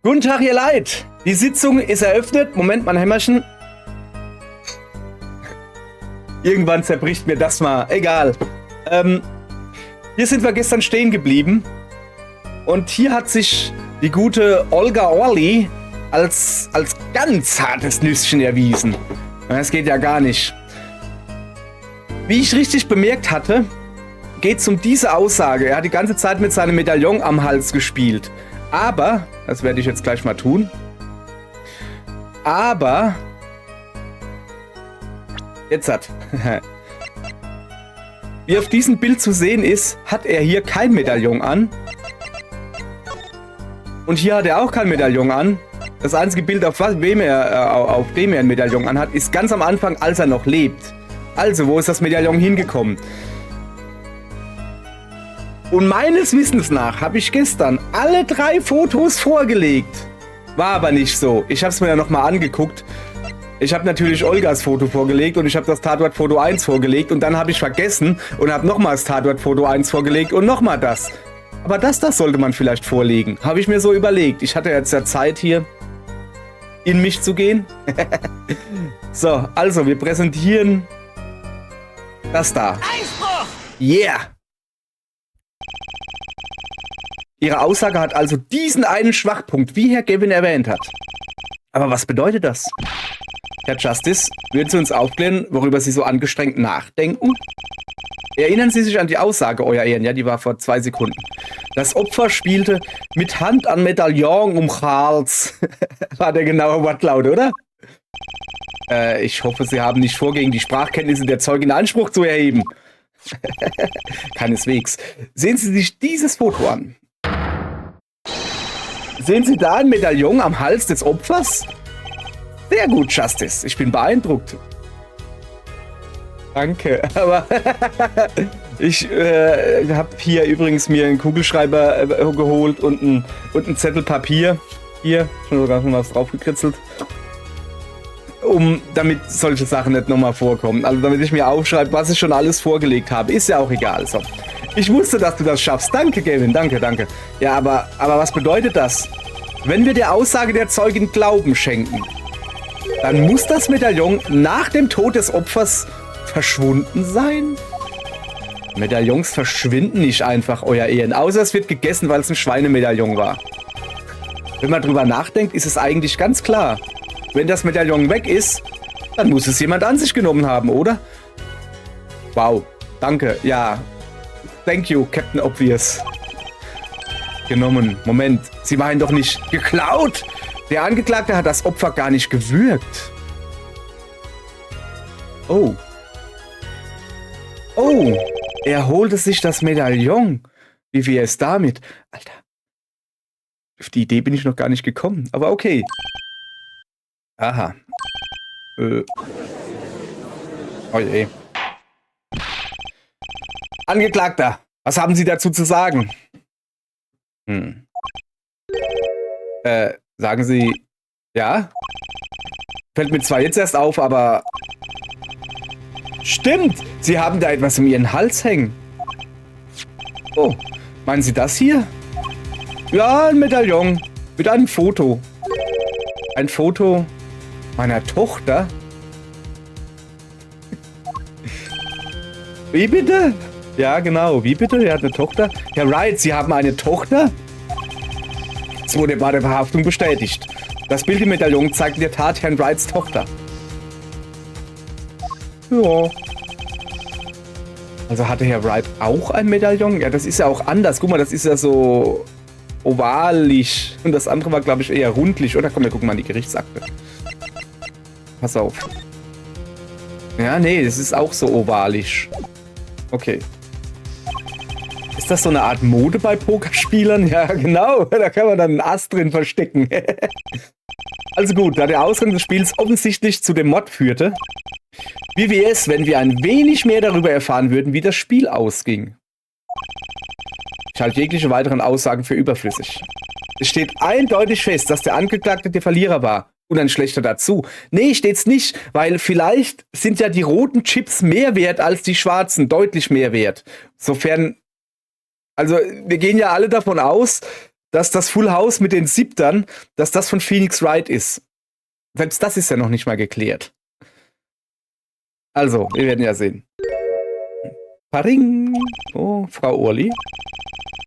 Guten Tag, ihr Leid. Die Sitzung ist eröffnet. Moment, mein Hämmerchen. Irgendwann zerbricht mir das mal. Egal. Hier sind wir gestern stehen geblieben. Und hier hat sich die gute Olga Orly als ganz hartes Nüsschen erwiesen. Das geht ja gar nicht. Wie ich richtig bemerkt hatte, geht es um diese Aussage. Er hat die ganze Zeit mit seinem Medaillon am Hals gespielt. Aber, das werde ich jetzt gleich mal tun, aber, jetzt wie auf diesem Bild zu sehen ist, hat er hier kein Medaillon an. Und hier hat er auch kein Medaillon an. Das einzige Bild, auf dem er ein Medaillon anhat, ist ganz am Anfang, als er noch lebt. Also, wo ist das Medaillon hingekommen? Und meines Wissens nach habe ich gestern alle 3 Fotos vorgelegt. War aber nicht so. Ich habe es mir ja nochmal angeguckt. Ich habe natürlich Olgas Foto vorgelegt und ich habe das Tatortfoto 1 vorgelegt und dann habe ich vergessen und habe nochmal das Tatortfoto 1 vorgelegt und nochmal das. Aber das sollte man vielleicht vorlegen. Habe ich mir so überlegt. Ich hatte jetzt ja Zeit hier in mich zu gehen. So, also wir präsentieren das da. Einspruch! Yeah! Ihre Aussage hat also diesen einen Schwachpunkt, wie Herr Gavin erwähnt hat. Aber was bedeutet das? Herr Justice, würden Sie uns aufklären, worüber Sie so angestrengt nachdenken? Erinnern Sie sich an die Aussage, Euer Ehren? Ja, die war vor 2 Sekunden. Das Opfer spielte mit Hand an Medaillon um Hals. War der genaue Wortlaut, oder? Ich hoffe, Sie haben nicht vor, gegen die Sprachkenntnisse der Zeugin Anspruch zu erheben. Keineswegs. Sehen Sie sich dieses Foto an. Sehen Sie da ein Medaillon am Hals des Opfers? Sehr gut, Justice. Ich bin beeindruckt. Danke, aber ich habe hier übrigens mir einen Kugelschreiber geholt und einen Zettel Papier. Hier, schon sogar schon was draufgekritzelt. Damit solche Sachen nicht nochmal vorkommen. Also damit ich mir aufschreibe, was ich schon alles vorgelegt habe. Ist ja auch egal. So. Ich wusste, dass du das schaffst. Danke, Gavin. Danke. Ja, aber was bedeutet das? Wenn wir der Aussage der Zeugin Glauben schenken, dann muss das Medaillon nach dem Tod des Opfers verschwunden sein? Medaillons verschwinden nicht einfach, Euer Ehren. Außer es wird gegessen, weil es ein Schweinemedaillon war. Wenn man drüber nachdenkt, ist es eigentlich ganz klar. Wenn das Medaillon weg ist, dann muss es jemand an sich genommen haben, oder? Wow, danke, ja. Thank you, Captain Obvious. Genommen. Moment, Sie meinen doch nicht geklaut? Der Angeklagte hat das Opfer gar nicht gewürgt. Oh. Oh, er holte sich das Medaillon. Wie wäre es damit? Alter. Auf die Idee bin ich noch gar nicht gekommen, aber okay. Aha. Oh je. Angeklagter, was haben Sie dazu zu sagen? Sagen Sie, ja? Fällt mir zwar jetzt erst auf, aber... Stimmt! Sie haben da etwas um Ihren Hals hängen. Oh, meinen Sie das hier? Ja, ein Medaillon. Mit einem Foto. Ein Foto meiner Tochter? Wie bitte? Ja, genau. Wie bitte? Er hat eine Tochter. Herr Wright, Sie haben eine Tochter? Es wurde bei der Verhaftung bestätigt. Das Bild im Medaillon zeigt in der Tat Herrn Wrights Tochter. Ja. Also hatte Herr Wright auch ein Medaillon? Ja, das ist ja auch anders. Guck mal, das ist ja so ovalisch. Und das andere war, glaube ich, eher rundlich. Oder komm, wir gucken mal in die Gerichtsakte. Pass auf. Ja, nee, das ist auch so ovalisch. Okay. Ist das so eine Art Mode bei Pokerspielern? Ja, genau. Da kann man dann einen Ass drin verstecken. Also gut, da der Ausgang des Spiels offensichtlich zu dem Mord führte, wie wäre es, wenn wir ein wenig mehr darüber erfahren würden, wie das Spiel ausging? Ich halte jegliche weiteren Aussagen für überflüssig. Es steht eindeutig fest, dass der Angeklagte der Verlierer war. Und ein schlechter dazu. Nee, steht's nicht, weil vielleicht sind ja die roten Chips mehr wert als die schwarzen, deutlich mehr wert. Sofern, also wir gehen ja alle davon aus, dass das Full House mit den Siebtern, dass das von Phoenix Wright ist. Selbst das ist ja noch nicht mal geklärt. Also, wir werden ja sehen. Paring. Oh, Frau Orli.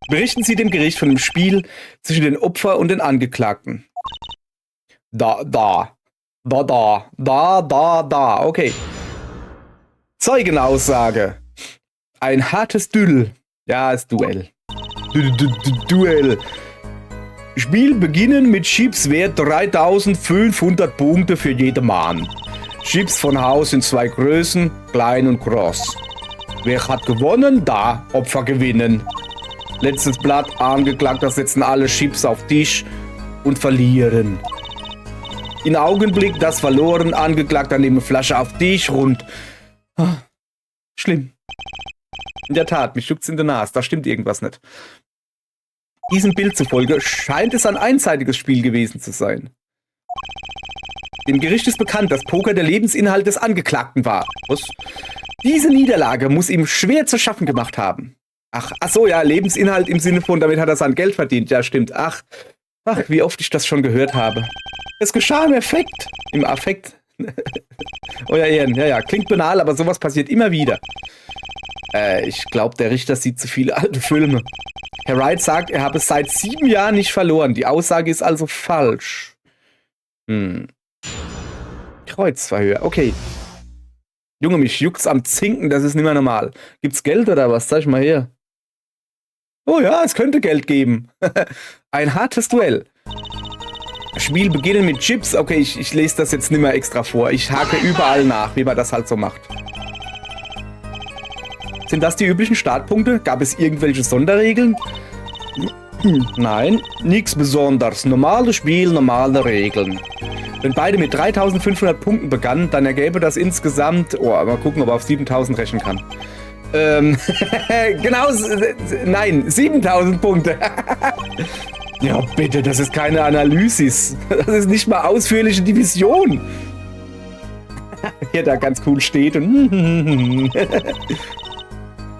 Berichten Sie dem Gericht von dem Spiel zwischen den Opfer und den Angeklagten. Da. Okay. Zeugenaussage. Ein hartes Duell. Ja, ist Duell. Duell. Spiel beginnen mit Chips wert 3500 Punkte für jedermann. Chips von Haus in 2 Größen, klein und groß. Wer hat gewonnen? Da, Opfer gewinnen. Letztes Blatt, Angeklagter setzen alle Chips auf Tisch und verlieren. In Augenblick das verloren, Angeklagter nehmen Flasche auf Tisch rund. Schlimm. In der Tat, mich juckt's in der Nase, da stimmt irgendwas nicht. Diesem Bild zufolge scheint es ein einseitiges Spiel gewesen zu sein. Dem Gericht ist bekannt, dass Poker der Lebensinhalt des Angeklagten war. Was? Diese Niederlage muss ihm schwer zu schaffen gemacht haben. Ach so, ja, Lebensinhalt im Sinne von, damit hat er sein Geld verdient. Ja, stimmt. Ach, wie oft ich das schon gehört habe. Es geschah im Affekt. Im Affekt. Euer Ehren, ja, klingt banal, aber sowas passiert immer wieder. Ich glaube, der Richter sieht zu viele alte Filme. Herr Wright sagt, er habe es seit 7 Jahren nicht verloren. Die Aussage ist also falsch. Kreuzverhör, okay. Junge, mich juckt's am Zinken, das ist nicht mehr normal. Gibt's Geld oder was? Zeig mal her. Oh ja, es könnte Geld geben. Ein hartes Duell. Spiel beginnen mit Chips. Okay, ich lese das jetzt nicht mehr extra vor. Ich hake überall nach, wie man das halt so macht. Sind das die üblichen Startpunkte? Gab es irgendwelche Sonderregeln? Nein, nichts Besonderes. Normales Spiel, normale Regeln. Wenn beide mit 3500 Punkten begannen, dann ergäbe das insgesamt... Oh, mal gucken, ob er auf 7000 rechnen kann. Genau, nein, 7000 Punkte. Ja, bitte, das ist keine Analysis. Das ist nicht mal ausführliche Division. Hier da ganz cool steht und...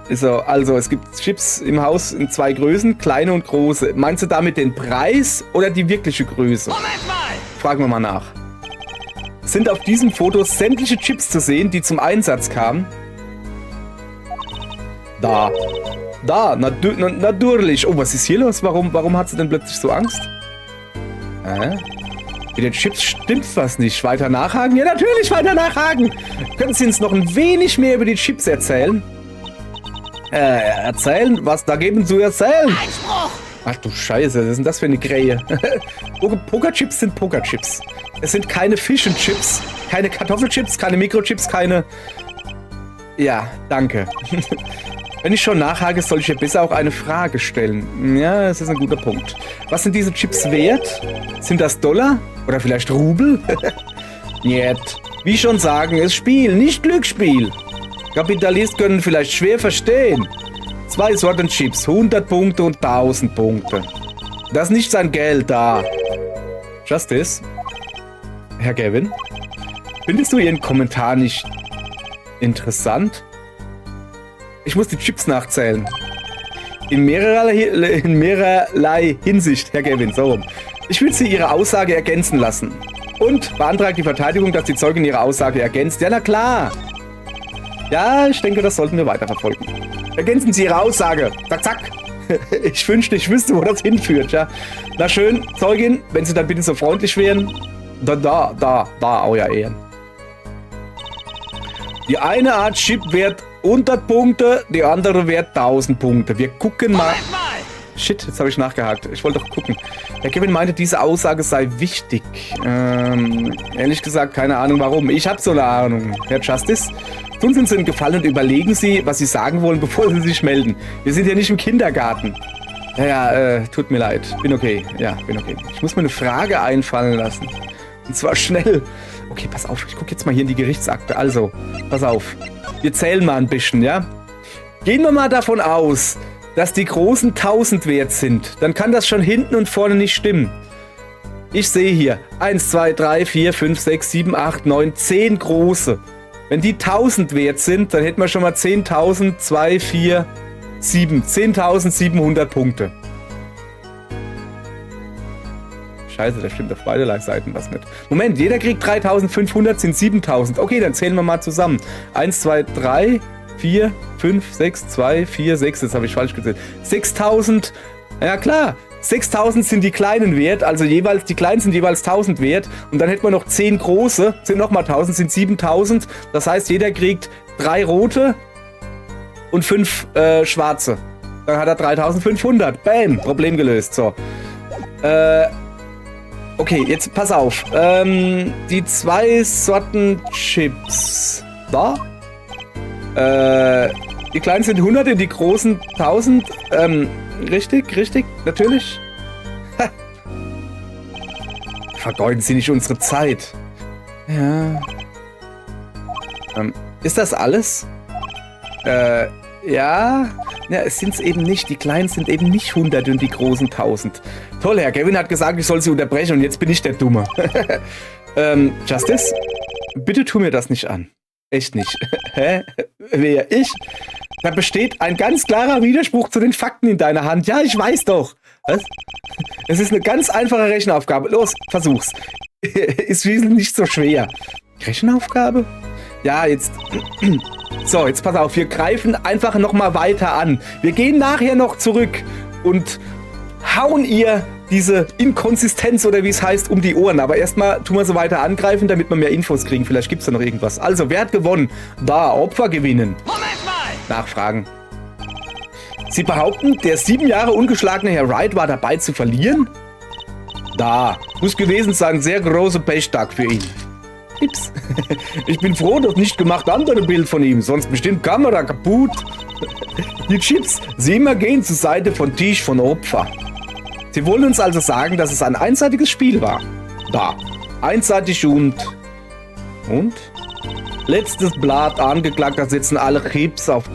So, also, es gibt Chips im Haus in 2 Größen, kleine und große. Meinst du damit den Preis oder die wirkliche Größe? Moment mal! Fragen wir mal nach. Sind auf diesem Foto sämtliche Chips zu sehen, die zum Einsatz kamen? Da, natürlich. Oh, was ist hier los? Warum hat sie denn plötzlich so Angst? Mit den Chips stimmt was nicht. Weiter nachhaken? Ja, natürlich weiter nachhaken. Können Sie uns noch ein wenig mehr über die Chips erzählen? Erzählen? Was da geben zu erzählen? Ach du Scheiße, was ist denn das für eine Krähe? Pokerchips sind Pokerchips. Es sind keine Fish and Chips, keine Kartoffelchips, keine Mikrochips, keine... Ja, danke. Wenn ich schon nachhake, soll ich ja besser auch eine Frage stellen. Ja, das ist ein guter Punkt. Was sind diese Chips wert? Sind das Dollar? Oder vielleicht Rubel? Niet. Wie schon sagen, es Spiel, nicht Glücksspiel. Kapitalisten können vielleicht schwer verstehen. 2 Sorten Chips, 100 Punkte und 1000 Punkte. Das ist nicht sein Geld da. Justice? Herr Gavin? Findest du Ihren Kommentar nicht interessant? Ich muss die Chips nachzählen. In mehrerlei Hinsicht, Herr Gavin, so rum. Ich will Sie Ihre Aussage ergänzen lassen. Und beantragt die Verteidigung, dass die Zeugin ihre Aussage ergänzt. Ja, na klar. Ja, ich denke, das sollten wir weiterverfolgen. Ergänzen Sie Ihre Aussage. Zack, zack. Ich wünschte, ich wüsste, wo das hinführt, ja. Na schön, Zeugin, wenn Sie dann bitte so freundlich wären. Da, euer Ehren. Die eine Art Chip wert 100 Punkte, die andere wert 1000 Punkte. Wir gucken mal. Shit, jetzt habe ich nachgehakt. Ich wollte doch gucken. Herr Kevin meinte, diese Aussage sei wichtig. Ehrlich gesagt, keine Ahnung warum. Ich habe so eine Ahnung. Herr Justice, tun Sie uns einen Gefallen und überlegen Sie, was Sie sagen wollen, bevor Sie sich melden. Wir sind ja nicht im Kindergarten. Ja, tut mir leid. Bin okay. Ja, bin okay. Ich muss mir eine Frage einfallen lassen. Und zwar schnell. Okay, pass auf. Ich gucke jetzt mal hier in die Gerichtsakte. Also, pass auf. Wir zählen mal ein bisschen, ja? Gehen wir mal davon aus, dass die großen 1000 wert sind. Dann kann das schon hinten und vorne nicht stimmen. Ich sehe hier 1, 2, 3, 4, 5, 6, 7, 8, 9, 10 große. Wenn die 1000 wert sind, dann hätten wir schon mal 10.000, 2, 4, 7. 10.700 Punkte. scheiße, da stimmt auf beide Seiten was nicht. Moment, jeder kriegt 3.500, sind 7.000. Okay, dann zählen wir mal zusammen. 1, 2, 3, 4, 5, 6, 2, 4, 6. Das habe ich falsch gezählt. 6.000. Ja klar, 6.000 sind die kleinen wert, also jeweils, die kleinen sind jeweils 1.000 wert. Und dann hätten wir noch 10 große, sind nochmal 1.000, sind 7.000. Das heißt, jeder kriegt 3 rote und 5 schwarze. Dann hat er 3.500. Bam, Problem gelöst. So. Okay, jetzt pass auf. Die 2 Sorten Chips. Da? Die kleinen sind 100, die großen 1000. Richtig, natürlich. Ha. Vergeuden Sie nicht unsere Zeit. Ja. Ist das alles? Ja. Ja, es sind es eben nicht. Die kleinen sind eben nicht 100 und die großen 1000. Toll, Herr Kevin hat gesagt, ich soll sie unterbrechen und jetzt bin ich der Dumme. Justice? Bitte tu mir das nicht an. Echt nicht. Hä? Wer? Ich? Da besteht ein ganz klarer Widerspruch zu den Fakten in deiner Hand. Ja, ich weiß doch. Was? Es ist eine ganz einfache Rechenaufgabe. Los, versuch's. Ist wesentlich nicht so schwer. Rechenaufgabe? Ja, jetzt... So, jetzt pass auf. Wir greifen einfach nochmal weiter an. Wir gehen nachher noch zurück und hauen ihr diese Inkonsistenz oder wie es heißt um die Ohren. Aber erstmal tun wir so weiter angreifen, damit wir mehr Infos kriegen. Vielleicht gibt es da noch irgendwas. Also, wer hat gewonnen? Da, Opfer gewinnen. Moment mal! Nachfragen. Sie behaupten, der 7 Jahre ungeschlagene Herr Wright war dabei zu verlieren? Da, muss gewesen sein, sehr großer Pechtag für ihn. Tipps. Ich bin froh, dass nicht gemacht andere Bild von ihm, sonst bestimmt Kamera kaputt. Die Chips, sie immer gehen zur Seite von Tisch von Opfer. Sie wollen uns also sagen, dass es ein einseitiges Spiel war. Da, einseitig und... Letztes Blatt, Angeklagter setzen alle Chips auf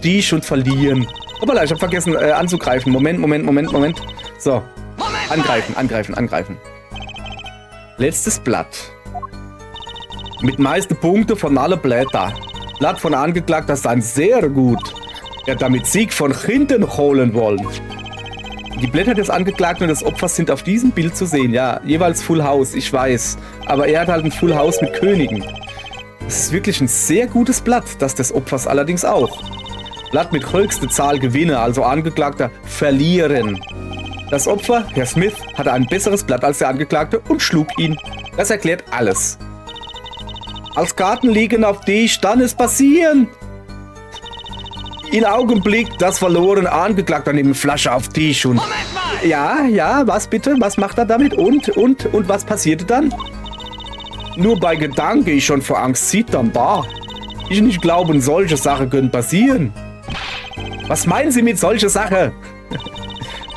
Tisch und verlieren. Hoppala, ich hab vergessen anzugreifen. Moment. So, angreifen. Letztes Blatt. Mit meisten Punkten von allen Blättern. Blatt von Angeklagter sein sehr gut. Er hat damit Sieg von hinten holen wollen. Die Blätter des Angeklagten und des Opfers sind auf diesem Bild zu sehen. Ja, jeweils Full House, ich weiß. Aber er hat halt ein Full House mit Königen. Das ist wirklich ein sehr gutes Blatt, das des Opfers allerdings auch. Blatt mit höchster Zahl Gewinne, also Angeklagter, verlieren. Das Opfer, Herr Smith, hatte ein besseres Blatt als der Angeklagte und schlug ihn. Das erklärt alles. Als Karten liegen auf Tisch, dann ist passieren. In Augenblick das verloren Angeklagter neben Flasche auf Tisch und... Moment mal! Ja, was bitte? Was macht er damit? Und was passierte dann? Nur bei Gedanke ich schon vor Angst zittern da. Ich nicht glauben, solche Sachen können passieren. Was meinen Sie mit solche Sache?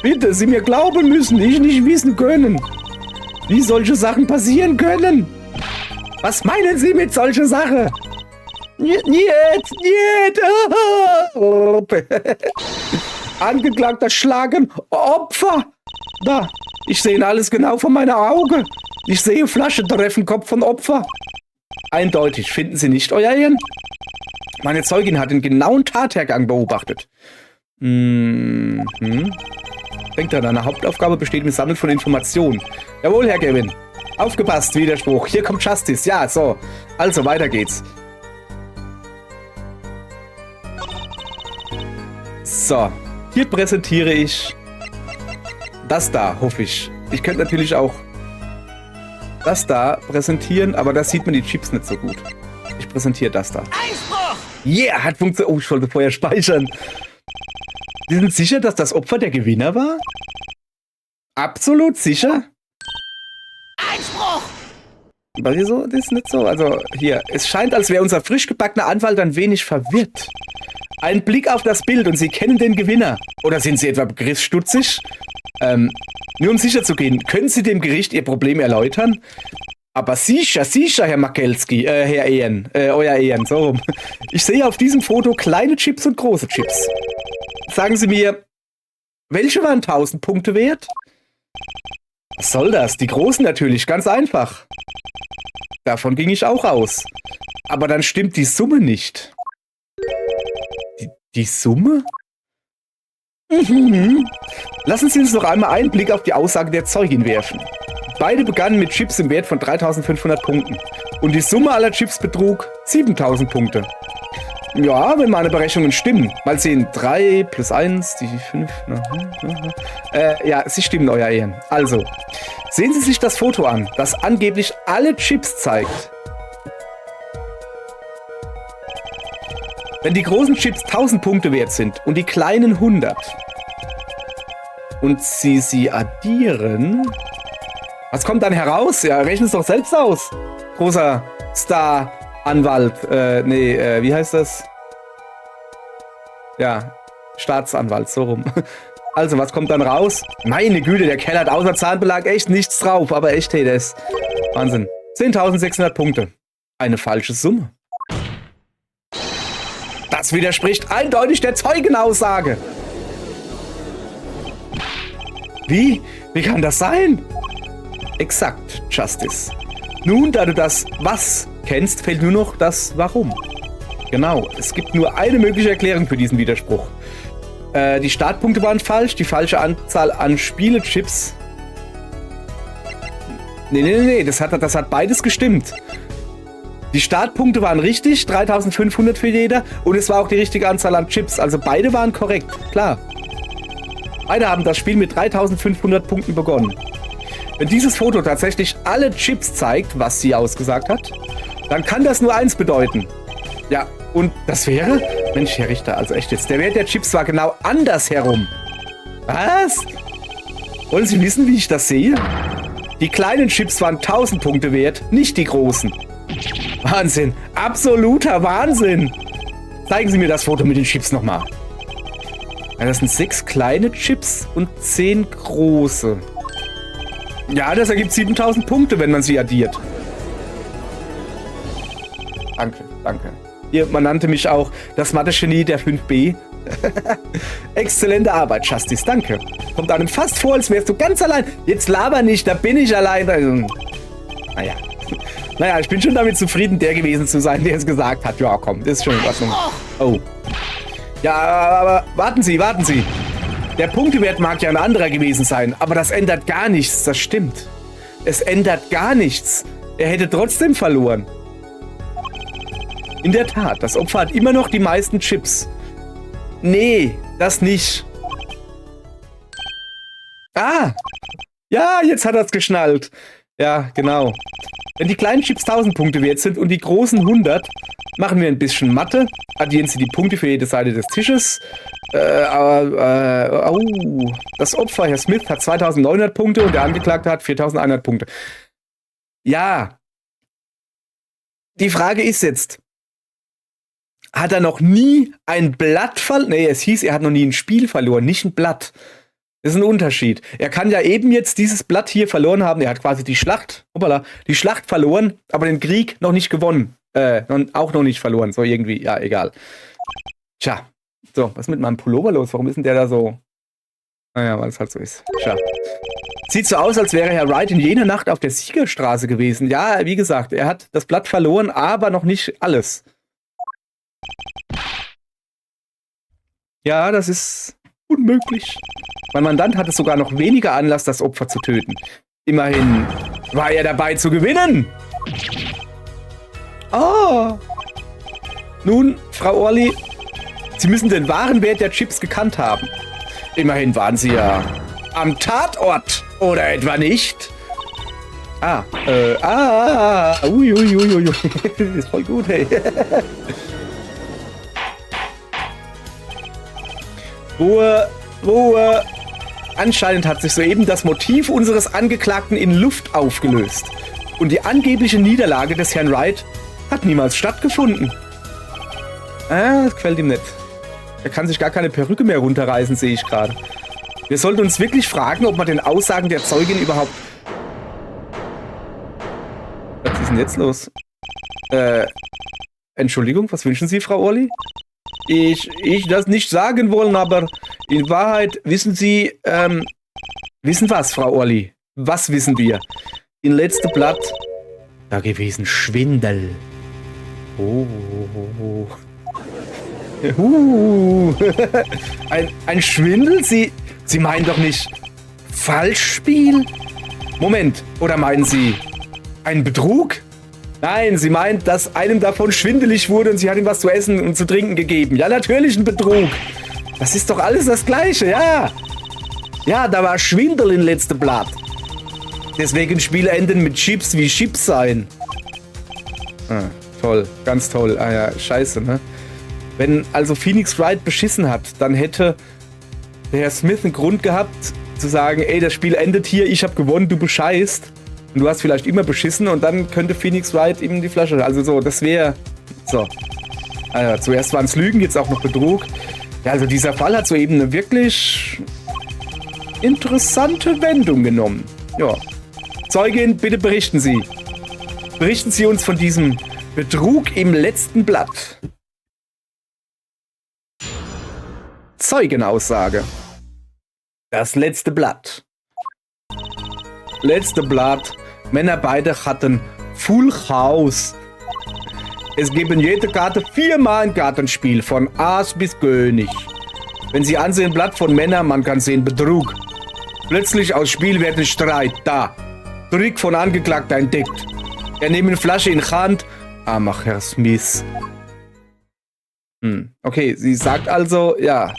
Bitte, Sie mir glauben müssen, ich nicht wissen können, wie solche Sachen passieren können. Was meinen Sie mit solche Sache? Niet. Angeklagter schlagen Opfer. Da, ich sehe alles genau vor meiner Augen. Ich sehe Flasche treffen Kopf von Opfer. Eindeutig, finden Sie nicht, Euer Ehren? Meine Zeugin hat den genauen Tathergang beobachtet. Denkt an, eine Hauptaufgabe besteht im Sammeln von Informationen. Jawohl, Herr Kevin. Aufgepasst, Widerspruch. Hier kommt Justice. Ja, so. Also, weiter geht's. So. Hier präsentiere ich das da, hoffe ich. Ich könnte natürlich auch das da präsentieren, aber da sieht man die Chips nicht so gut. Ich präsentiere das da. Einspruch! Yeah, hat funktioniert. Oh, ich wollte vorher speichern. Sie sind sicher, dass das Opfer der Gewinner war? Absolut sicher? Einspruch! Das ist nicht so. Also, hier. Es scheint, als wäre unser frisch gebackener Anwalt ein wenig verwirrt. Ein Blick auf das Bild und Sie kennen den Gewinner. Oder sind Sie etwa begriffsstutzig? Nur um sicher zu gehen, können Sie dem Gericht Ihr Problem erläutern? Aber sicher, Herr Makelski, Herr Ehren, Euer Ehren, so rum. Ich sehe auf diesem Foto kleine Chips und große Chips. Sagen Sie mir, welche waren 1000 Punkte wert? Was soll das? Die großen natürlich, ganz einfach. Davon ging ich auch aus. Aber dann stimmt die Summe nicht. Die Summe? Lassen Sie uns noch einmal einen Blick auf die Aussage der Zeugin werfen. Beide begannen mit Chips im Wert von 3.500 Punkten. Und die Summe aller Chips betrug 7.000 Punkte. Ja, wenn meine Berechnungen stimmen. Mal sehen, 3 plus 1, die 5. Ja, sie stimmen, euer Ehren. Also, sehen Sie sich das Foto an, das angeblich alle Chips zeigt. Wenn die großen Chips 1000 Punkte wert sind und die kleinen 100 und sie addieren, was kommt dann heraus? Ja, rechnen es doch selbst aus. Großer Star-Anwalt. Wie heißt das? Ja, Staatsanwalt, so rum. Also, was kommt dann raus? Meine Güte, der Kerl hat außer Zahnbelag echt nichts drauf, aber echt, hey, das ist Wahnsinn. 10.600 Punkte. Eine falsche Summe. Das widerspricht eindeutig der Zeugenaussage. Wie? Wie kann das sein? Exakt, Justice. Nun, da du das Was kennst, fehlt nur noch das Warum. Genau, es gibt nur eine mögliche Erklärung für diesen Widerspruch. Die Startpunkte waren falsch, die falsche Anzahl an Spielechips. Nee, das hat beides gestimmt. Die Startpunkte waren richtig, 3.500 für jeder, und es war auch die richtige Anzahl an Chips. Also beide waren korrekt, klar. Beide haben das Spiel mit 3.500 Punkten begonnen. Wenn dieses Foto tatsächlich alle Chips zeigt, was sie ausgesagt hat, dann kann das nur eins bedeuten. Ja, und das wäre... Mensch, Herr Richter, also echt jetzt, der Wert der Chips war genau andersherum. Was? Wollen Sie wissen, wie ich das sehe? Die kleinen Chips waren 1000 Punkte wert, nicht die großen. Wahnsinn, absoluter Wahnsinn. Zeigen Sie mir das Foto mit den Chips nochmal. Ja, das sind 6 kleine Chips und 10 große. Ja, das ergibt 7000 Punkte, wenn man sie addiert. Danke. Hier, man nannte mich auch das Mathe-Genie der 5B. Exzellente Arbeit, Justice, danke. Kommt einem fast vor, als wärst du ganz allein. Jetzt laber nicht, da bin ich allein. Also, naja, ich bin schon damit zufrieden, der gewesen zu sein, der es gesagt hat. Ja, komm, das ist schon in Ordnung. Oh. Ja, aber warten Sie. Der Punktewert mag ja ein anderer gewesen sein, aber das ändert gar nichts, das stimmt. Es ändert gar nichts. Er hätte trotzdem verloren. In der Tat, das Opfer hat immer noch die meisten Chips. Nee, das nicht. Ah! Ja, jetzt hat er es geschnallt. Ja, genau. Wenn die kleinen Chips 1000 Punkte wert sind und die großen 100, machen wir ein bisschen Mathe. Addieren Sie die Punkte für jede Seite des Tisches. Das Opfer, Herr Smith, hat 2900 Punkte und der Angeklagte hat 4100 Punkte. Ja. Die Frage ist jetzt, hat er noch nie ein Blatt verloren? Nee, es hieß, er hat noch nie ein Spiel verloren, nicht ein Blatt. Das ist ein Unterschied. Er kann ja eben jetzt dieses Blatt hier verloren haben. Er hat quasi die Schlacht verloren, aber den Krieg noch nicht gewonnen. Auch noch nicht verloren, so irgendwie. Ja, egal. Tja. So, was ist mit meinem Pullover los? Warum ist denn der da so? Naja, weil es halt so ist. Tja. Sieht so aus, als wäre Herr Wright in jener Nacht auf der Siegerstraße gewesen. Ja, wie gesagt, er hat das Blatt verloren, aber noch nicht alles. Ja, das ist unmöglich. Mein Mandant hatte sogar noch weniger Anlass, das Opfer zu töten. Immerhin war er dabei zu gewinnen. Oh. Nun, Frau Orley, Sie müssen den wahren Wert der Chips gekannt haben. Immerhin waren Sie ja am Tatort, oder etwa nicht? Uiuiuiui. Ist voll gut, hey. Ruhe. Anscheinend hat sich soeben das Motiv unseres Angeklagten in Luft aufgelöst. Und die angebliche Niederlage des Herrn Wright hat niemals stattgefunden. Das gefällt ihm nicht. Er kann sich gar keine Perücke mehr runterreißen, sehe ich gerade. Wir sollten uns wirklich fragen, ob man den Aussagen der Zeugin überhaupt... Was ist denn jetzt los? Entschuldigung, was wünschen Sie, Frau Orley? Ich das nicht sagen wollen, aber in Wahrheit wissen Sie, wissen was, Frau Orley? Was wissen wir? In letzte Blatt, da gewesen Schwindel. Oh. Ein Schwindel? Sie meinen doch nicht Falschspiel? Moment, oder meinen Sie einen Betrug? Nein, sie meint, dass einem davon schwindelig wurde und sie hat ihm was zu essen und zu trinken gegeben. Ja, natürlich ein Betrug. Das ist doch alles das Gleiche, ja. Ja, da war Schwindel im letzten Blatt. Deswegen Spiele enden mit Chips wie Chips sein. Ah, toll, ganz toll. Ah ja, scheiße, ne? Wenn also Phoenix Wright beschissen hat, dann hätte der Herr Smith einen Grund gehabt, zu sagen, ey, das Spiel endet hier, ich habe gewonnen, du bescheißt. Und du hast vielleicht immer beschissen und dann könnte Phoenix Wright ihm die Flasche... Also so, das wäre... So. Also, zuerst waren es Lügen, jetzt auch noch Betrug. Ja, also dieser Fall hat soeben eine wirklich interessante Wendung genommen. Ja. Zeugin, bitte berichten Sie. Berichten Sie uns von diesem Betrug im letzten Blatt. Zeugenaussage. Das letzte Blatt. Letzte Blatt. Männer beide hatten Full House. Es geben jede Karte 4-mal ein Kartenspiel, von Aas bis König. Wenn Sie ansehen, Blatt von Männern, man kann sehen Betrug. Plötzlich aus Spielwerten Streit, da. Trick von Angeklagter entdeckt. Er nimmt eine Flasche in Hand. Ah, mach Herr Smith. Okay, sie sagt also, ja.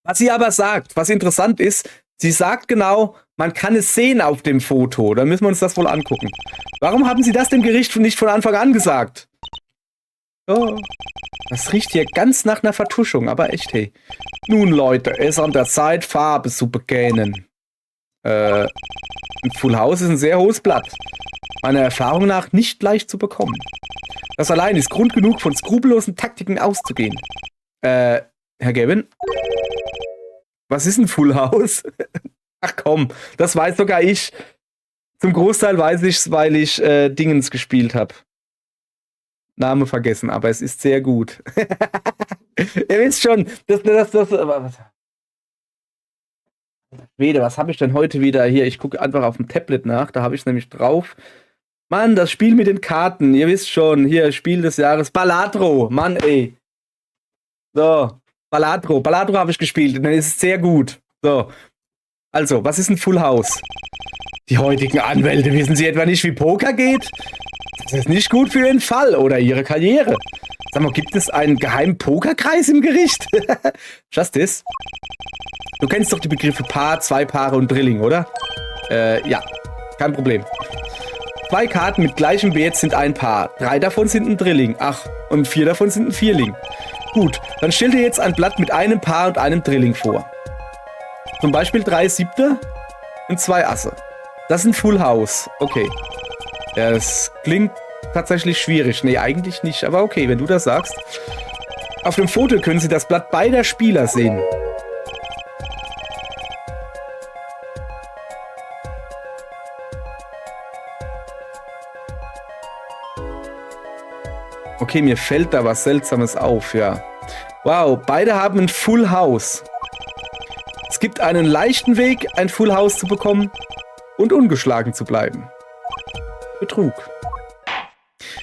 Was sie aber sagt, was interessant ist, sie sagt genau, man kann es sehen auf dem Foto. Dann müssen wir uns das wohl angucken. Warum haben Sie das dem Gericht nicht von Anfang an gesagt? Oh, das riecht hier ganz nach einer Vertuschung, aber echt, hey. Nun, Leute, es ist an der Zeit, Farbe zu bekennen. Ein Full House ist ein sehr hohes Blatt. Meiner Erfahrung nach nicht leicht zu bekommen. Das allein ist Grund genug, von skrupellosen Taktiken auszugehen. Herr Gavin? Was ist ein Full House? Ach komm, das weiß sogar ich. Zum Großteil weiß ich's, weil ich Dingens gespielt habe. Name vergessen, aber es ist sehr gut. Ihr wisst schon, was habe ich denn heute wieder hier? Ich gucke einfach auf dem Tablet nach, da habe ich es nämlich drauf. Mann, das Spiel mit den Karten, ihr wisst schon, hier, Spiel des Jahres, Balatro, Mann, ey. So, Balatro habe ich gespielt und dann ist es sehr gut. So, also, was ist ein Full House? Die heutigen Anwälte wissen Sie etwa nicht, wie Poker geht? Das ist nicht gut für Ihren Fall oder Ihre Karriere. Sag mal, gibt es einen geheimen Pokerkreis im Gericht? Justice? Du kennst doch die Begriffe Paar, zwei Paare und Drilling, oder? Ja, kein Problem. 2 Karten mit gleichem Wert sind ein Paar. 3 davon sind ein Drilling. Ach, und 4 davon sind ein Vierling. Gut, dann stell dir jetzt ein Blatt mit einem Paar und einem Drilling vor. Zum Beispiel 3 Siebte und 2 Asse. Das ist ein Full House. Okay. Ja, das klingt tatsächlich schwierig. Nee, eigentlich nicht. Aber okay, wenn du das sagst. Auf dem Foto können Sie das Blatt beider Spieler sehen. Okay, mir fällt da was Seltsames auf, ja. Wow, beide haben ein Full House. Es gibt einen leichten Weg, ein Full House zu bekommen und ungeschlagen zu bleiben. Betrug.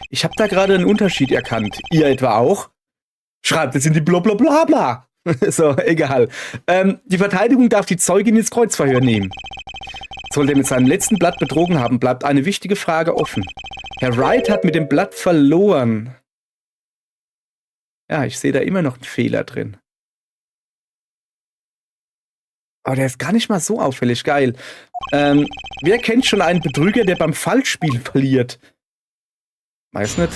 Ich habe da gerade einen Unterschied erkannt. Ihr etwa auch? Schreibt es in die Blablabla. So, egal. Die Verteidigung darf die Zeugin ins Kreuzverhör nehmen. Soll der mit seinem letzten Blatt betrogen haben, bleibt eine wichtige Frage offen. Herr Wright hat mit dem Blatt verloren. Ja, ich sehe da immer noch einen Fehler drin. Aber der ist gar nicht mal so auffällig. Geil. Wer kennt schon einen Betrüger, der beim Falschspiel verliert? Weiß nicht.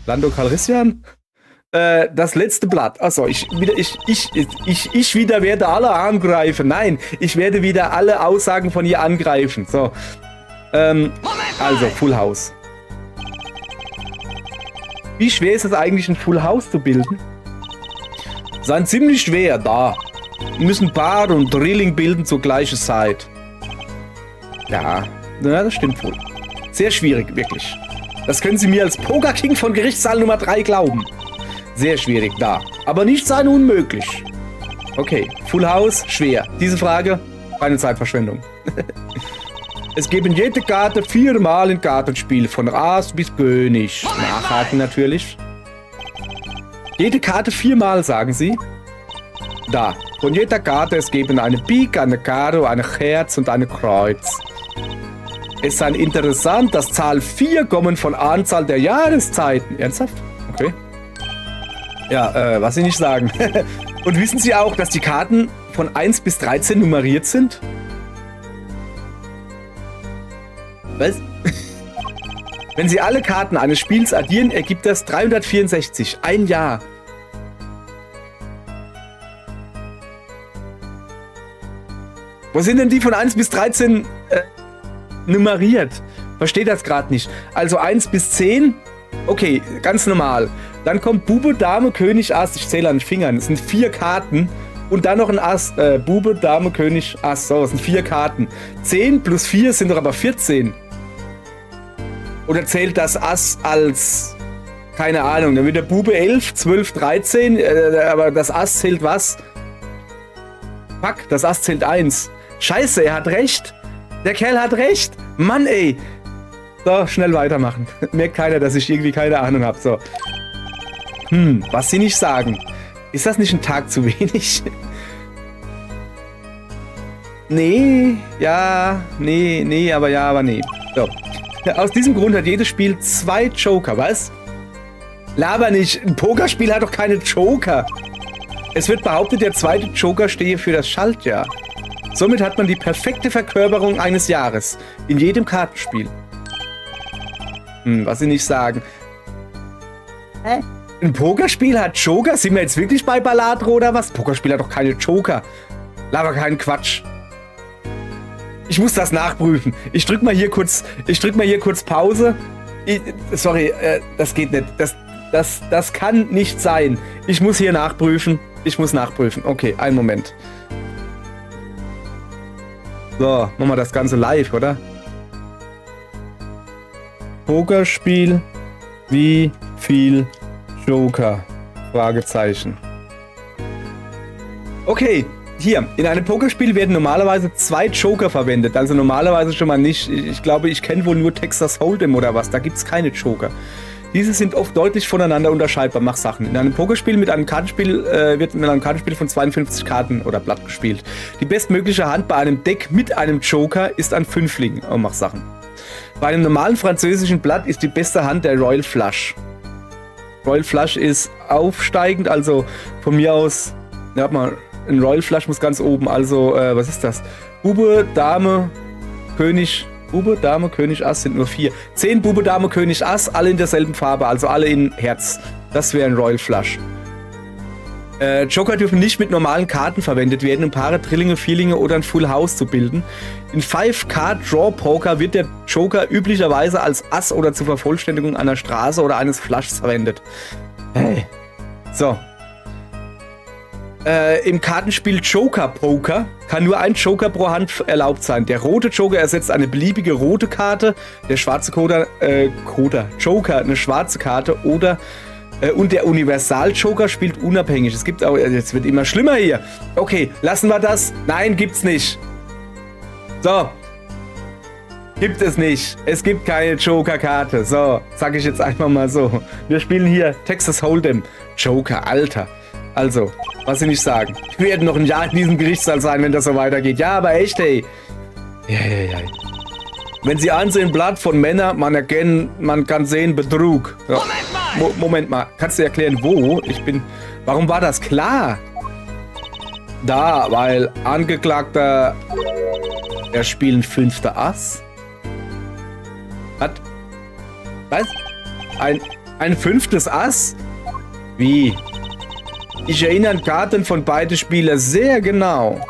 Lando Calrissian? Das letzte Blatt. Achso, ich wieder werde alle angreifen. Nein, ich werde wieder alle Aussagen von ihr angreifen. So. Also, Full House. Wie schwer ist es eigentlich, ein Full House zu bilden? Sein ziemlich schwer, da. Müssen Paar und Drilling bilden zur gleichen Zeit. Ja, das stimmt wohl. Sehr schwierig, wirklich. Das können Sie mir als Poker King von Gerichtssaal Nummer 3 glauben. Sehr schwierig, da. Aber nicht sein unmöglich. Okay, Full House, schwer. Diese Frage, keine Zeitverschwendung. Es geben jede Karte 4-mal in Kartenspiel, von Aas bis König. Nachhaken natürlich. Jede Karte 4-mal, sagen Sie. Da, Von jeder Karte es geben eine Pik, eine Karo, eine Herz und eine Kreuz. Es ist interessant, dass Zahl 4 kommen von Anzahl der Jahreszeiten. Ernsthaft? Okay. Ja, was Sie nicht sagen. Und wissen Sie auch, dass die Karten von 1 bis 13 nummeriert sind? Was? Wenn Sie alle Karten eines Spiels addieren, ergibt das 364. Ein Jahr. Wo sind denn die von 1 bis 13 nummeriert? Verstehe das gerade nicht. Also 1 bis 10, okay, ganz normal. Dann kommt Bube, Dame, König, Ass. Ich zähle an den Fingern. Es sind 4 Karten. Und dann noch ein Ass. Bube, Dame, König, Ass. So, es sind 4 Karten. 10 plus 4 sind doch aber 14. Oder zählt das Ass als... Keine Ahnung. Dann wird der Bube 11, 12, 13. Aber das Ass zählt was? Fuck, das Ass zählt 1. Scheiße, er hat recht. Der Kerl hat recht. Mann, ey. So, schnell weitermachen. Merkt keiner, dass ich irgendwie keine Ahnung habe. So. Was Sie nicht sagen. Ist das nicht ein Tag zu wenig? Nee, ja, nee, aber nee. So. Aus diesem Grund hat jedes Spiel 2 Joker, was? Laber nicht. Ein Pokerspiel hat doch keine Joker. Es wird behauptet, der zweite Joker stehe für das Schaltjahr. Somit hat man die perfekte Verkörperung eines Jahres. In jedem Kartenspiel. Was Sie nicht sagen. Hä? Ein Pokerspiel hat Joker? Sind wir jetzt wirklich bei Balladro oder was? Pokerspiel hat doch keine Joker. Laber keinen Quatsch. Ich muss das nachprüfen. Ich drück mal hier kurz Pause. Sorry, das geht nicht. Das kann nicht sein. Ich muss hier nachprüfen. Okay, einen Moment. So, machen wir das Ganze live, oder? Pokerspiel, wie viel Joker? Fragezeichen. Okay, hier. In einem Pokerspiel werden normalerweise 2 Joker verwendet. Also normalerweise schon mal nicht. Ich glaube, ich kenne wohl nur Texas Hold'em oder was. Da gibt es keine Joker. Diese sind oft deutlich voneinander unterscheidbar. Mach Sachen. In einem Pokerspiel mit einem Kartenspiel wird mit einem Kartenspiel von 52 Karten oder Blatt gespielt. Die bestmögliche Hand bei einem Deck mit einem Joker ist ein Fünfling. Oh, mach Sachen. Bei einem normalen französischen Blatt ist die beste Hand der Royal Flush. Royal Flush ist aufsteigend, also von mir aus, ja, mal, ein Royal Flush muss ganz oben, also, was ist das? Bube, Dame, König, Bube, Dame, König, Ass sind nur 4. 10 Bube, Dame, König, Ass, alle in derselben Farbe, also alle in Herz. Das wäre ein Royal Flush. Joker dürfen nicht mit normalen Karten verwendet werden, um Paare, Drillinge, Vierlinge oder ein Full House zu bilden. In 5-Card-Draw-Poker wird der Joker üblicherweise als Ass oder zur Vervollständigung einer Straße oder eines Flushs verwendet. Hey. So. Im Kartenspiel Joker-Poker kann nur ein Joker pro Hand erlaubt sein. Der rote Joker ersetzt eine beliebige rote Karte, der schwarze Joker eine schwarze Karte oder und der Universal-Joker spielt unabhängig. Es gibt auch, jetzt wird immer schlimmer hier. Okay, lassen wir das. Nein, gibt's nicht. So. Gibt es nicht. Es gibt keine Joker-Karte. So, sag ich jetzt einfach mal so. Wir spielen hier Texas Hold'em. Joker, Alter. Also, was Sie nicht sagen. Wir werden noch ein Jahr in diesem Gerichtssaal sein, wenn das so weitergeht. Ja, aber echt, ey. Ja. Wenn Sie ansehen, Blatt von Männern, man kann sehen, Betrug. Ja. Moment mal, kannst du erklären, wo? Warum war das klar? Da, weil Angeklagter, er spielt 5. Ass. Was? Ein 5. Ass? Wie? Ich erinnere an Karten von beiden Spielern sehr genau.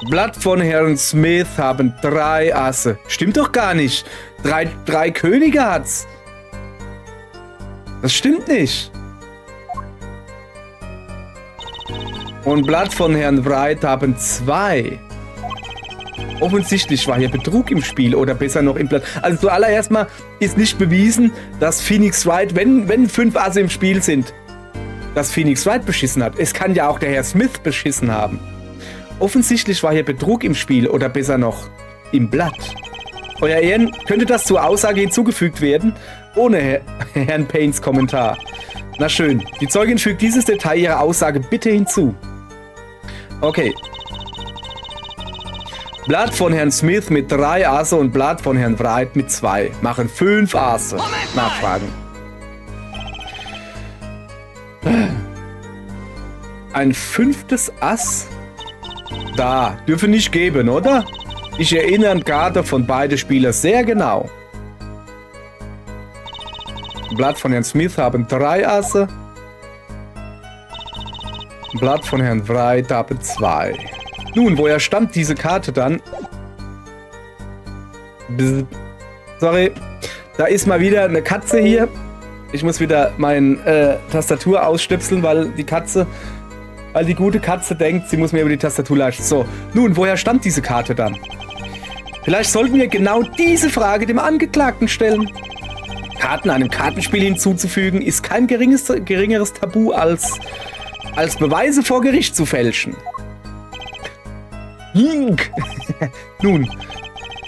Blatt von Herrn Smith haben 3 Asse. Stimmt doch gar nicht. 3 Könige hat's. Das stimmt nicht. Und Blatt von Herrn Wright haben 2. Offensichtlich war hier Betrug im Spiel oder besser noch im Blatt. Also zuallererst mal ist nicht bewiesen, dass Phoenix Wright, wenn 5 Asse im Spiel sind, dass Phoenix Wright beschissen hat. Es kann ja auch der Herr Smith beschissen haben. Offensichtlich war hier Betrug im Spiel oder besser noch im Blatt. Euer Ehren, könnte das zur Aussage hinzugefügt werden? Ohne Herrn Paynes Kommentar. Na schön. Die Zeugin fügt dieses Detail ihrer Aussage bitte hinzu. Okay. Blatt von Herrn Smith mit 3 Asse und Blatt von Herrn Wright mit 2. Machen 5 Asse. Nachfragen. Ein 5. Ass? Da. Dürfe nicht geben, oder? Ich erinnere an Karte von beiden Spielern sehr genau. Blatt von Herrn Smith haben 3 Asse. Blatt von Herrn Wright haben 2. Nun, woher stammt diese Karte dann? Sorry, da ist mal wieder eine Katze hier. Ich muss wieder meine Tastatur ausstöpseln, weil die gute Katze denkt, sie muss mir über die Tastatur latschen. So, nun, woher stammt diese Karte dann? Vielleicht sollten wir genau diese Frage dem Angeklagten stellen. Karten einem Kartenspiel hinzuzufügen, ist kein geringeres Tabu als Beweise vor Gericht zu fälschen. Nun,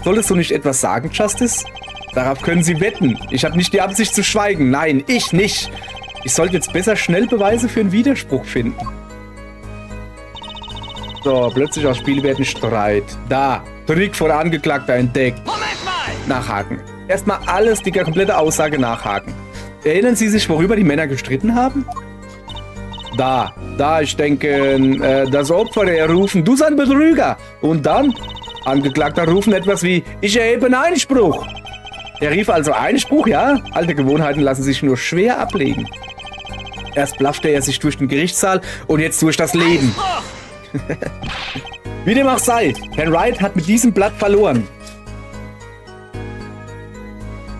solltest du nicht etwas sagen, Justice? Darauf können Sie wetten. Ich habe nicht die Absicht zu schweigen. Nein, ich nicht. Ich sollte jetzt besser schnell Beweise für einen Widerspruch finden. So, plötzlich aus Spielwerten Streit. Da, Trick von Angeklagter entdeckt. Moment mal! Nachhaken. Erstmal alles, die komplette Aussage nachhaken. Erinnern Sie sich, worüber die Männer gestritten haben? Da, ich denke, das Opfer, der rufen, du sei ein Betrüger. Und dann, Angeklagter rufen etwas wie, ich erhebe einen Einspruch. Er rief also Einspruch, ja? Alte Gewohnheiten lassen sich nur schwer ablegen. Erst blaffte er sich durch den Gerichtssaal und jetzt durch das Leben. Wie dem auch sei, Herr Wright hat mit diesem Blatt verloren.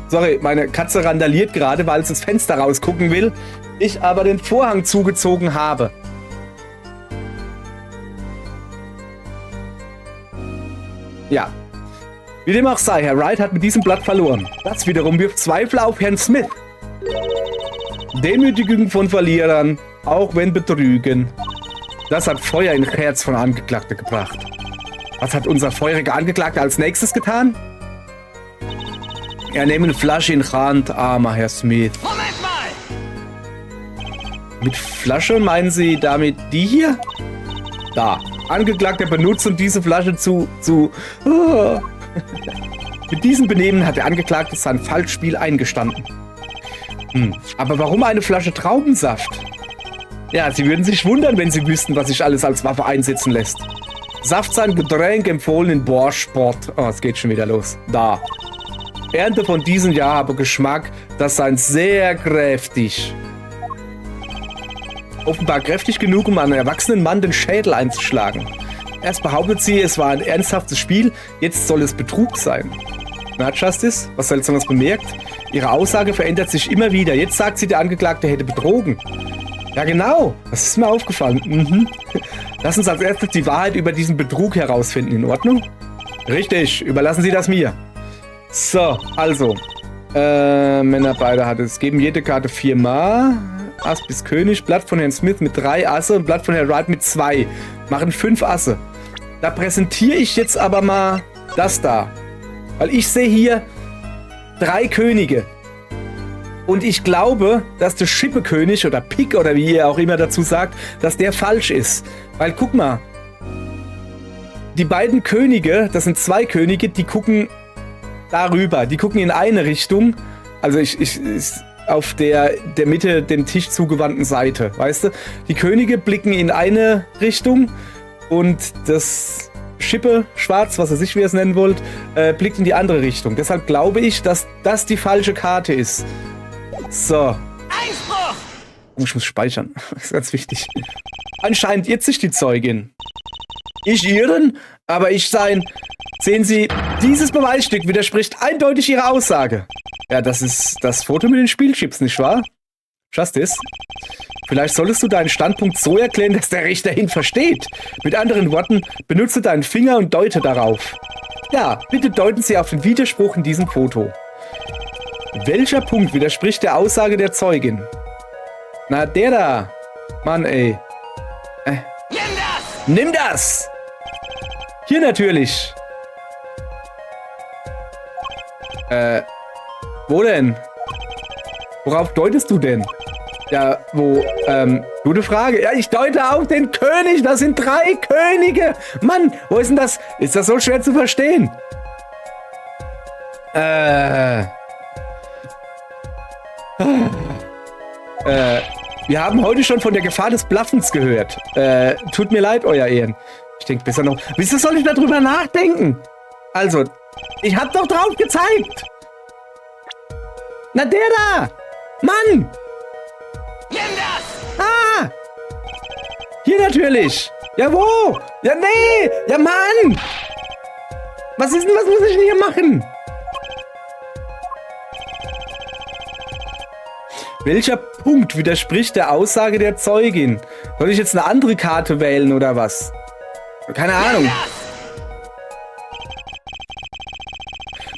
Sorry, meine Katze randaliert gerade, weil sie das Fenster rausgucken will. Ich aber den Vorhang zugezogen habe. Ja. Wie dem auch sei, Herr Wright hat mit diesem Blatt verloren. Das wiederum wirft Zweifel auf Herrn Smith. Demütigung von Verlierern, auch wenn betrügen. Das hat Feuer ins Herz von Angeklagter gebracht. Was hat unser feuriger Angeklagter als nächstes getan? Er nimmt eine Flasche in die Hand, armer Herr Smith. Moment mal! Mit Flasche meinen Sie damit die hier? Da. Angeklagter benutzt, um diese Flasche Oh. Mit diesem Benehmen hat der Angeklagte sein Falschspiel eingestanden. Aber warum eine Flasche Traubensaft? Ja, Sie würden sich wundern, wenn Sie wüssten, was sich alles als Waffe einsetzen lässt. Saft sein Getränk empfohlen in Bohrsport. Oh, es geht schon wieder los. Da. Ernte von diesem Jahr habe Geschmack, das sei sehr kräftig. Offenbar kräftig genug, um einem erwachsenen Mann den Schädel einzuschlagen. Erst behauptet sie, es war ein ernsthaftes Spiel, jetzt soll es Betrug sein. Na, Justice, was Seltsames bemerkt? Ihre Aussage verändert sich immer wieder. Jetzt sagt sie, der Angeklagte hätte betrogen. Ja genau, das ist mir aufgefallen. Lass uns als erstes die Wahrheit über diesen Betrug herausfinden, in Ordnung? Richtig, überlassen Sie das mir. So, also. Männer beide hat es. Geben jede Karte 4 Mal. Ass bis König. Blatt von Herrn Smith mit 3 Asse und Blatt von Herrn Wright mit 2. Machen 5 Asse. Da präsentiere ich jetzt aber mal das da. Weil ich sehe hier 3 Könige. Und ich glaube, dass der Schippekönig oder Pik oder wie ihr auch immer dazu sagt, dass der falsch ist. Weil guck mal. Die beiden Könige, das sind 2 Könige, die gucken darüber. Die gucken in eine Richtung. Also ich auf der Mitte dem Tisch zugewandten Seite, weißt du? Die Könige blicken in eine Richtung und das Schippe, schwarz, was weiß ich, wie ihr es nennen wollt, blickt in die andere Richtung. Deshalb glaube ich, dass das die falsche Karte ist. So. Einspruch! Oh, ich muss speichern. Das ist ganz wichtig. Anscheinend irrt sich die Zeugin. Ich irren, aber ich sein. Sehen Sie, dieses Beweisstück widerspricht eindeutig Ihrer Aussage. Ja, das ist das Foto mit den Spielchips, nicht wahr? Justice? Vielleicht solltest du deinen Standpunkt so erklären, dass der Richter ihn versteht. Mit anderen Worten, benutze deinen Finger und deute darauf. Ja, bitte deuten Sie auf den Widerspruch in diesem Foto. Welcher Punkt widerspricht der Aussage der Zeugin? Na, der da. Mann, ey. Nimm das! Nimm das! Hier natürlich. Wo denn? Worauf deutest du denn? Ja, wo, gute Frage. Ja, ich deute auf den König. Das sind 3 Könige. Mann, wo ist denn das? Ist das so schwer zu verstehen? Wir haben heute schon von der Gefahr des Bluffens gehört. Tut mir leid, euer Ehren. Ich denke besser noch. Wieso soll ich darüber nachdenken? Also, ich hab doch drauf gezeigt. Na, der da. Mann. Nimm das! Ah! Hier natürlich! Ja, wo? Ja, nee! Ja, Mann! Was ist denn, was muss ich denn hier machen? Welcher Punkt widerspricht der Aussage der Zeugin? Soll ich jetzt eine andere Karte wählen oder was? Keine Ahnung.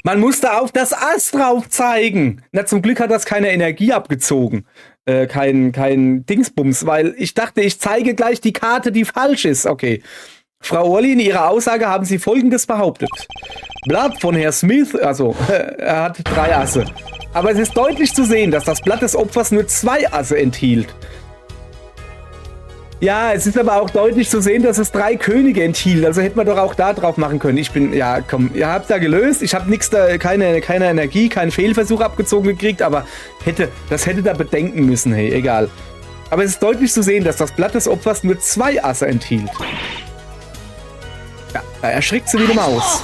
Man musste auf das Ass drauf zeigen. Na, zum Glück hat das keine Energie abgezogen. Kein Dingsbums, weil ich dachte, ich zeige gleich die Karte, die falsch ist. Okay. Frau Orli, in ihrer Aussage haben sie Folgendes behauptet. Blatt von Herr Smith, also, er hat 3 Asse. Aber es ist deutlich zu sehen, dass das Blatt des Opfers nur 2 Asse enthielt. Ja, es ist aber auch deutlich zu sehen, dass es 3 Könige enthielt. Also hätte man doch auch da drauf machen können. Ich bin, ja, komm, ihr habt da gelöst. Ich habe nichts da, keine Energie, keinen Fehlversuch abgezogen gekriegt, aber das hätte da bedenken müssen, hey, egal. Aber es ist deutlich zu sehen, dass das Blatt des Opfers nur 2 Asse enthielt. Ja, da erschrickt sie wie eine Maus.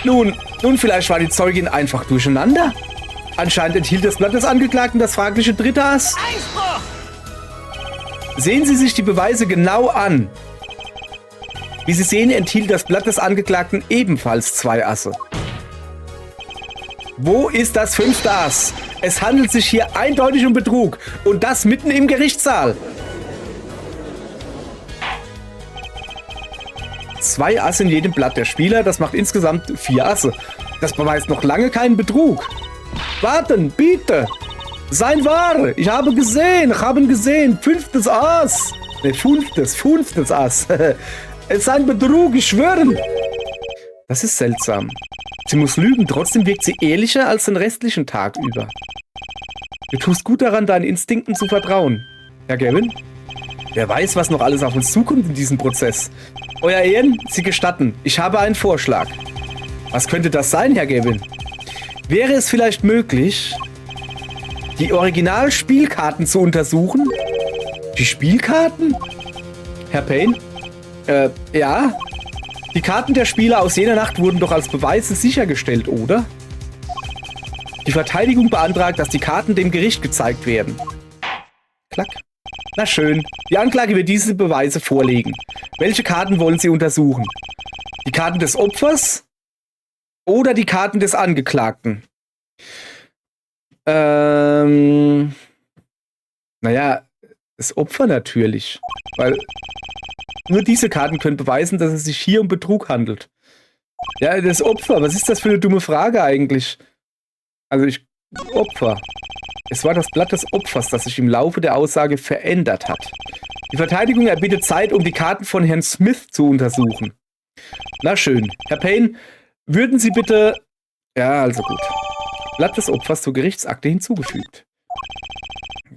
Nun, vielleicht war die Zeugin einfach durcheinander. Anscheinend enthielt das Blatt des Angeklagten das fragliche 3. Ass. Einspruch! Sehen Sie sich die Beweise genau an. Wie Sie sehen, enthielt das Blatt des Angeklagten ebenfalls 2 Asse. Wo ist das 5. Ass? Es handelt sich hier eindeutig um Betrug. Und das mitten im Gerichtssaal. 2 Asse in jedem Blatt der Spieler, das macht insgesamt 4 Asse. Das beweist noch lange keinen Betrug. Warten, bitte! Sein Ware! Ich habe gesehen! 5. Ass! Ne, 5. Ass. Es ist ein Betrug, ich schwöre! Das ist seltsam. Sie muss lügen, trotzdem wirkt sie ehrlicher als den restlichen Tag über. Du tust gut daran, deinen Instinkten zu vertrauen. Herr Gavin? Wer weiß, was noch alles auf uns zukommt in diesem Prozess. Euer Ehren, Sie gestatten, ich habe einen Vorschlag. Was könnte das sein, Herr Gavin? Wäre es vielleicht möglich, die Originalspielkarten zu untersuchen? Die Spielkarten? Herr Payne? Ja? Die Karten der Spieler aus jener Nacht wurden doch als Beweise sichergestellt, oder? Die Verteidigung beantragt, dass die Karten dem Gericht gezeigt werden. Klack. Na schön. Die Anklage wird diese Beweise vorlegen. Welche Karten wollen Sie untersuchen? Die Karten des Opfers oder die Karten des Angeklagten? Naja, das Opfer natürlich. Weil nur diese Karten können beweisen, dass es sich hier um Betrug handelt. Ja, das Opfer, was ist das für eine dumme Frage eigentlich? Also Opfer. Es war das Blatt des Opfers, das sich im Laufe der Aussage verändert hat. Die Verteidigung erbittet Zeit, um die Karten von Herrn Smith zu untersuchen. Na schön. Herr Payne, würden Sie bitte... Ja, also gut. Blatt des Opfers zur Gerichtsakte hinzugefügt.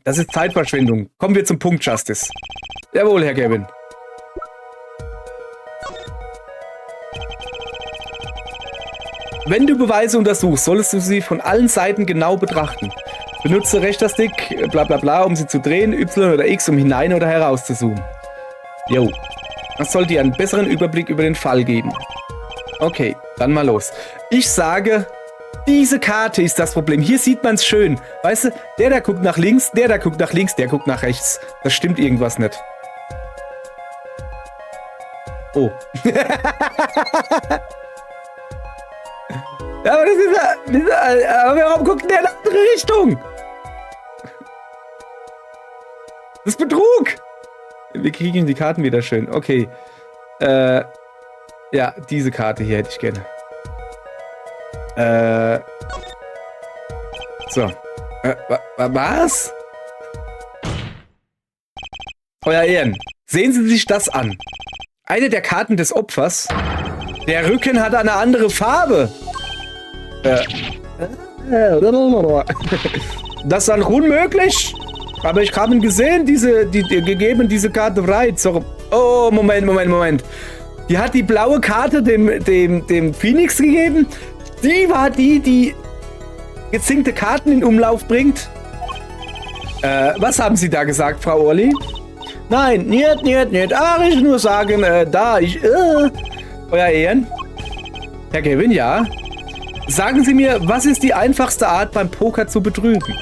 Das ist Zeitverschwendung. Kommen wir zum Punkt, Justice. Jawohl, Herr Gavin. Wenn du Beweise untersuchst, solltest du sie von allen Seiten genau betrachten. Benutze rechter Stick, bla bla bla, um sie zu drehen, Y oder X, um hinein oder heraus zu zoomen. Jo. Das sollte dir einen besseren Überblick über den Fall geben. Okay, dann mal los. Ich sage, diese Karte ist das Problem. Hier sieht man es schön. Weißt du, der da guckt nach links, der da guckt nach links, der guckt nach rechts. Das stimmt irgendwas nicht. Oh. Ja, aber das ist ja... Aber warum guckt der in eine andere Richtung? Das ist Betrug! Wir kriegen die Karten wieder schön. Okay. Ja, diese Karte hier hätte ich gerne. So. Was? Euer Ehren, sehen Sie sich das an. Eine der Karten des Opfers. Der Rücken hat eine andere Farbe. Das ist dann unmöglich. Aber ich habe ihn gesehen, gegeben diese Karte Wright. So, oh, Moment. Die hat die blaue Karte dem Phoenix gegeben. Die war die gezinkte Karten in Umlauf bringt. Was haben Sie da gesagt, Frau Orli? Nein, nicht. Ach, ich nur sagen, Euer Ehren. Herr Kevin, ja. Sagen Sie mir, was ist die einfachste Art beim Poker zu betrügen?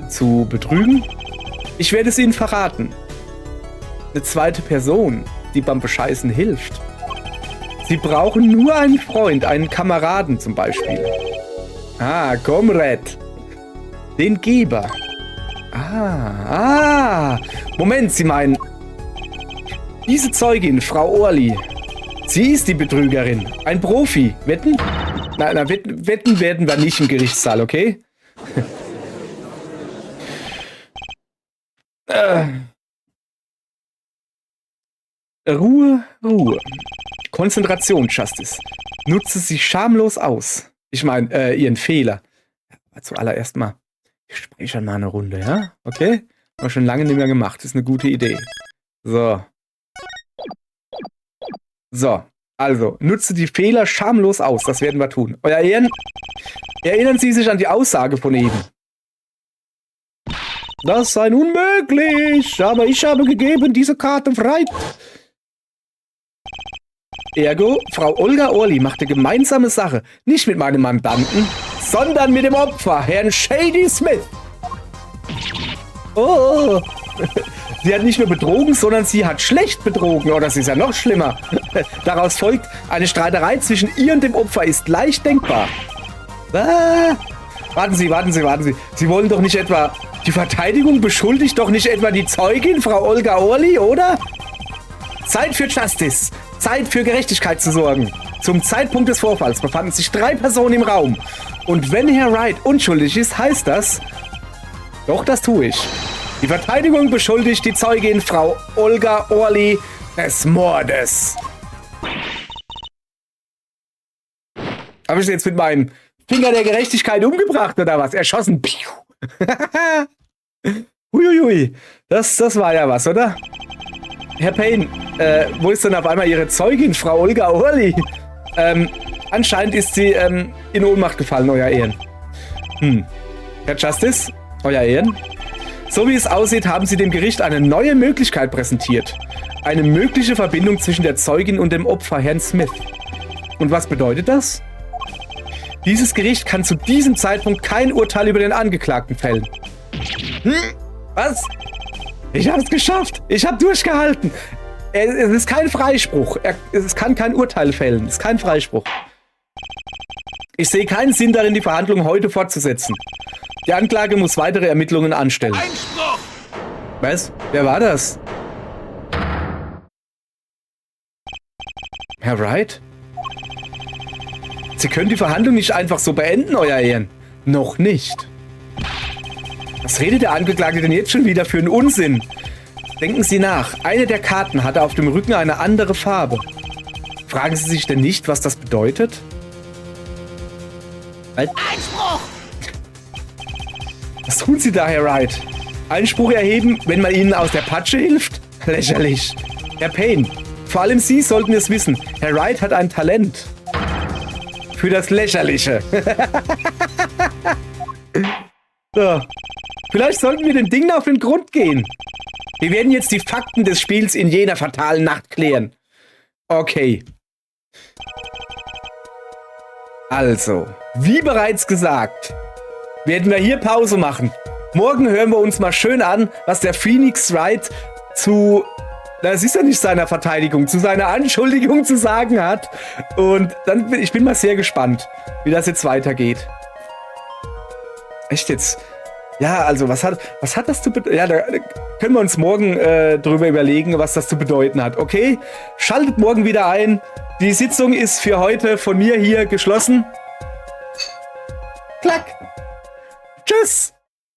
Zu betrügen? Ich werde es Ihnen verraten. Eine zweite Person, die beim Bescheißen hilft. Sie brauchen nur einen Freund, einen Kameraden zum Beispiel. Ah, Comrade. Den Geber. Moment, Sie meinen... Diese Zeugin, Frau Orli. Sie ist die Betrügerin. Ein Profi. Wetten? Na, wetten werden wir nicht im Gerichtssaal, okay? Ruhe. Konzentration, Justice. Nutze sie schamlos aus. Ich meine, ihren Fehler. Zuallererst mal. Ich spreche mal eine Runde, ja? Okay? Haben wir schon lange nicht mehr gemacht. Ist eine gute Idee. So, also, nutze die Fehler schamlos aus. Das werden wir tun. Euer Ehren, erinnern Sie sich an die Aussage von eben. Das sei unmöglich, aber ich habe gegeben diese Karte frei. Ergo, Frau Olga Orli machte gemeinsame Sache, nicht mit meinem Mandanten, sondern mit dem Opfer, Herrn Shady Smith. Oh, sie hat nicht nur betrogen, sondern sie hat schlecht betrogen. Oh, das ist ja noch schlimmer. Daraus folgt, eine Streiterei zwischen ihr und dem Opfer ist leicht denkbar. Warten Sie. Sie wollen doch nicht etwa... Die Verteidigung beschuldigt doch nicht etwa die Zeugin, Frau Olga Orli, oder? Zeit für Justice. Zeit für Gerechtigkeit zu sorgen. Zum Zeitpunkt des Vorfalls befanden sich 3 Personen im Raum. Und wenn Herr Wright unschuldig ist, heißt das... Doch, das tue ich. Die Verteidigung beschuldigt die Zeugin, Frau Olga Orli, des Mordes. Habe ich sie jetzt mit meinem Finger der Gerechtigkeit umgebracht oder was? Erschossen. Huiuiui. Das war ja was, oder? Herr Payne, wo ist denn auf einmal Ihre Zeugin, Frau Olga Orli? Anscheinend ist sie in Ohnmacht gefallen, Euer Ehren. Herr Justice, Euer Ehren. So wie es aussieht, haben Sie dem Gericht eine neue Möglichkeit präsentiert. Eine mögliche Verbindung zwischen der Zeugin und dem Opfer, Herrn Smith. Und was bedeutet das? Dieses Gericht kann zu diesem Zeitpunkt kein Urteil über den Angeklagten fällen. Was? Ich habe es geschafft. Ich habe durchgehalten. Es ist kein Freispruch. Es kann kein Urteil fällen. Es ist kein Freispruch. Ich sehe keinen Sinn darin, die Verhandlungen heute fortzusetzen. Die Anklage muss weitere Ermittlungen anstellen. Einspruch! Was? Wer war das? Herr Wright? Sie können die Verhandlung nicht einfach so beenden, Euer Ehren. Noch nicht. Was redet der Angeklagte denn jetzt schon wieder für einen Unsinn? Denken Sie nach. Eine der Karten hatte auf dem Rücken eine andere Farbe. Fragen Sie sich denn nicht, was das bedeutet? Einspruch! Was tun Sie da, Herr Wright? Einspruch erheben, wenn man Ihnen aus der Patsche hilft? Lächerlich. Herr Payne, vor allem Sie sollten es wissen. Herr Wright hat ein Talent. Für das Lächerliche. So. Vielleicht sollten wir den Dingen auf den Grund gehen. Wir werden jetzt die Fakten des Spiels in jener fatalen Nacht klären. Okay. Also, wie bereits gesagt, werden wir hier Pause machen. Morgen hören wir uns mal schön an, was der Phoenix Wright zu... Das ist ja nicht seiner Verteidigung, zu seiner Anschuldigung zu sagen hat. Und dann ich bin mal sehr gespannt, wie das jetzt weitergeht. Echt jetzt? Ja, also was hat das zu bedeuten? Ja, da können wir uns morgen drüber überlegen, was das zu bedeuten hat. Okay, schaltet morgen wieder ein. Die Sitzung ist für heute von mir hier geschlossen. Klack. Tschüss.